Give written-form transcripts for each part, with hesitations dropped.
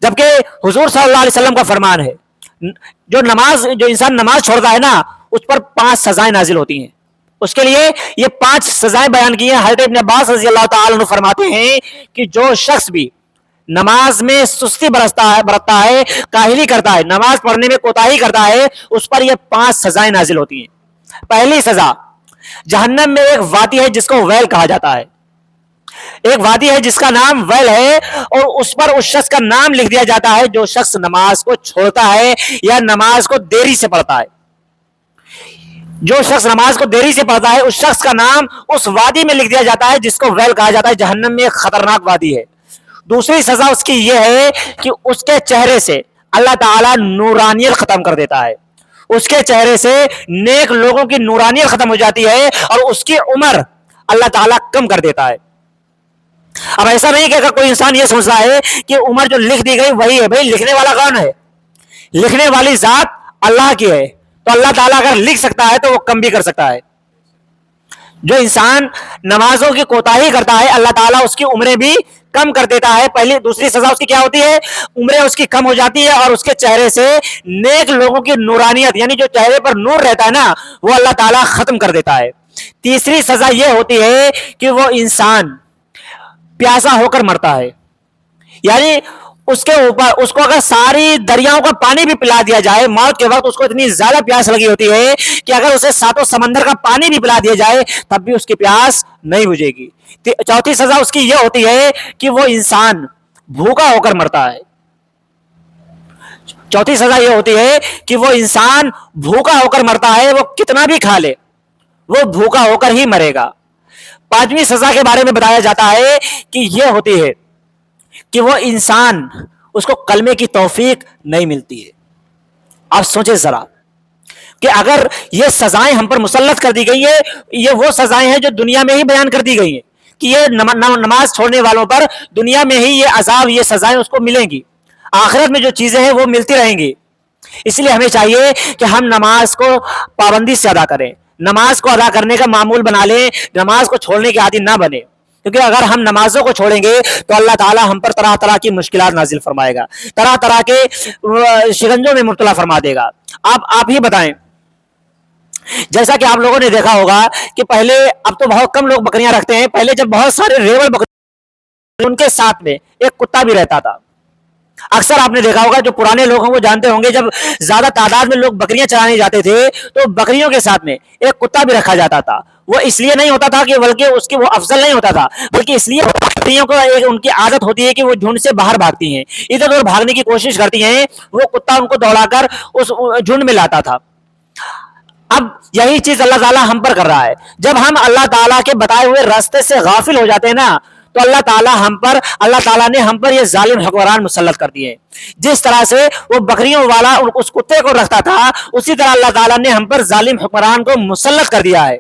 جبکہ حضور صلی اللہ علیہ وسلم کا فرمان ہے جو انسان نماز چھوڑتا ہے نا اس پر 5 سزائیں نازل ہوتی ہیں. اس کے لیے یہ 5 سزائیں بیان کی ہیں. حضرت ابن عباس رضی اللہ تعالی عنہ فرماتے ہیں کہ جو شخص بھی نماز میں سستی برتتا ہے، کاہلی کرتا ہے، نماز پڑھنے میں کوتاہی کرتا ہے، اس پر یہ 5 سزائیں نازل ہوتی ہیں. پہلی سزا، جہنم میں ایک وادی ہے جس کو ویل کہا جاتا ہے. ایک وادی ہے جس کا نام ویل ہے، اور اس پر اس شخص کا نام لکھ دیا جاتا ہے جو شخص نماز کو چھوڑتا ہے یا نماز کو دیری سے پڑھتا ہے. جو شخص نماز کو دیری سے پڑھتا ہے اس شخص کا نام اس وادی میں لکھ دیا جاتا ہے جس کو ویل کہا جاتا ہے. جہنم میں ایک خطرناک وادی ہے. دوسری سزا اس کی یہ ہے کہ اس کے چہرے سے اللہ تعالیٰ نورانیت ختم کر دیتا ہے. اس کے چہرے سے نیک لوگوں کی نورانیت ختم ہو جاتی ہے اور اس کی عمر اللہ تعالیٰ کم کر دیتا ہے. اب ایسا نہیں کہ اگر کوئی انسان یہ سوچتا ہے کہ عمر جو لکھ دی گئی وہی ہے، بھائی لکھنے والا کون ہے؟ لکھنے والی ذات اللہ کی ہے. تو اللہ تعالیٰ اگر لکھ سکتا ہے تو وہ کم بھی کر سکتا ہے. جو انسان نمازوں کی کوتاہی کرتا ہے اللہ تعالیٰ اس کی عمریں بھی کم کر دیتا ہے. دوسری سزا اس کی کیا ہوتی ہے؟ عمریں اس کی کم ہو جاتی ہے اور اس کے چہرے سے نیک لوگوں کی نورانیت یعنی جو چہرے پر نور رہتا ہے نا وہ اللہ تعالیٰ ختم کر دیتا ہے. تیسری سزا یہ ہوتی ہے کہ وہ انسان پیاسا ہو کر مرتا ہے. یعنی اس کے اوپر اس کو اگر ساری دریاؤں کا پانی بھی پلا دیا جائے، موت کے وقت اس کو اتنی زیادہ پیاس لگی ہوتی ہے کہ اگر اسے 7 سمندر کا پانی بھی پلا دیا جائے تب بھی اس کی پیاس نہیں بجھے گی. چوتھی سزا اس کی یہ ہوتی ہے کہ وہ انسان بھوکا ہو کر مرتا ہے. چوتھی سزا یہ ہوتی ہے کہ وہ انسان بھوکا ہو کر مرتا ہے. وہ کتنا بھی کھا لے وہ بھوکا ہو کر ہی مرے گا. پانچویں سزا کے بارے میں بتایا جاتا ہے کہ یہ ہوتی ہے کہ وہ انسان اس کو کلمے کی توفیق نہیں ملتی ہے. آپ سوچیں ذرا کہ اگر یہ سزائیں ہم پر مسلط کر دی گئی ہیں، یہ وہ سزائیں ہیں جو دنیا میں ہی بیان کر دی گئی ہیں کہ یہ نماز چھوڑنے والوں پر دنیا میں ہی یہ عذاب، یہ سزائیں اس کو ملیں گی. آخرت میں جو چیزیں ہیں وہ ملتی رہیں گی. اس لیے ہمیں چاہیے کہ ہم نماز کو پابندی سے ادا کریں، نماز کو ادا کرنے کا معمول بنا لیں، نماز کو چھوڑنے کے عادی نہ بنے. کیونکہ اگر ہم نمازوں کو چھوڑیں گے تو اللہ تعالیٰ ہم پر طرح طرح کی مشکلات نازل فرمائے گا، طرح طرح کے شکنجوں میں مبتلا فرما دے گا. آپ ہی بتائیں، جیسا کہ آپ لوگوں نے دیکھا ہوگا کہ پہلے، اب تو بہت کم لوگ بکریاں رکھتے ہیں، پہلے جب بہت سارے ریوڑ بکریاں ان کے ساتھ میں ایک کتا بھی رہتا تھا. اکثر آپ نے دیکھا ہوگا، جو پرانے لوگ ہیں وہ جانتے ہوں گے، جب زیادہ تعداد میں لوگ بکریاں چرانے جاتے تھے تو بکریوں کے ساتھ میں ایک کتا بھی رکھا جاتا تھا. وہ اس لیے نہیں ہوتا تھا کہ بلکہ اس کی وہ افضل نہیں ہوتا تھا، بلکہ اس لیے بکریوں کو ان کی عادت ہوتی ہے کہ وہ جھنڈ سے باہر بھاگتی ہیں، ادھر ادھر بھاگنے کی کوشش کرتی ہیں. وہ کتا ان کو دوڑا کر اس جھنڈ میں لاتا تھا. اب یہی چیز اللہ تعالیٰ ہم پر کر رہا ہے. جب ہم اللہ تعالیٰ کے بتائے ہوئے راستے سے غافل ہو جاتے ہیں نا تو اللہ تعالیٰ نے ہم پر یہ ظالم حکمران مسلط کر دیے. جس طرح سے وہ بکریوں والا اس کتے کو رکھتا تھا اسی طرح اللہ تعالیٰ نے ہم پر ظالم حکمران کو مسلط کر دیا ہے.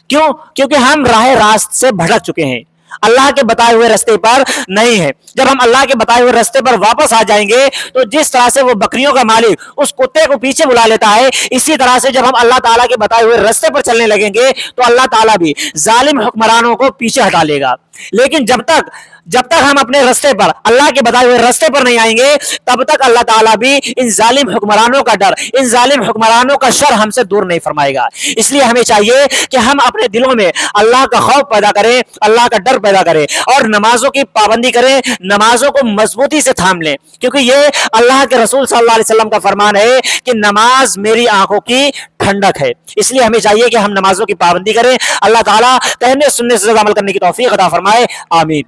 کیوں؟ کیونکہ ہم راہ راست سے بھٹک چکے ہیں، اللہ کے بتائے ہوئے راستے پر نہیں ہے. جب ہم اللہ کے بتائے ہوئے راستے پر واپس آ جائیں گے تو جس طرح سے وہ بکریوں کا مالک اس کتے کو پیچھے بلا لیتا ہے، اسی طرح سے جب ہم اللہ تعالیٰ کے بتائے ہوئے راستے پر چلنے لگیں گے تو اللہ تعالیٰ بھی ظالم حکمرانوں کو پیچھے ہٹا لے گا. لیکن جب تک ہم اپنے راستے پر، اللہ کے بتائے ہوئے راستے پر نہیں آئیں گے تب تک اللہ تعالیٰ بھی ان ظالم حکمرانوں کا ڈر، ان ظالم حکمرانوں کا شر ہم سے دور نہیں فرمائے گا. اس لیے ہمیں چاہیے کہ ہم اپنے دلوں میں اللہ کا خوف پیدا کریں، اللہ کا ڈر پیدا کریں اور نمازوں کی پابندی کریں، نمازوں کو مضبوطی سے تھام لیں. کیونکہ یہ اللہ کے رسول صلی اللہ علیہ وسلم کا فرمان ہے کہ نماز میری آنکھوں کی ٹھنڈک ہے. اس لیے ہمیں چاہیے کہ ہم نمازوں کی پابندی کریں. اللہ تعالیٰ کہنے سننے سے عمل کرنے کی توفیق عطا فرمائے. آمین.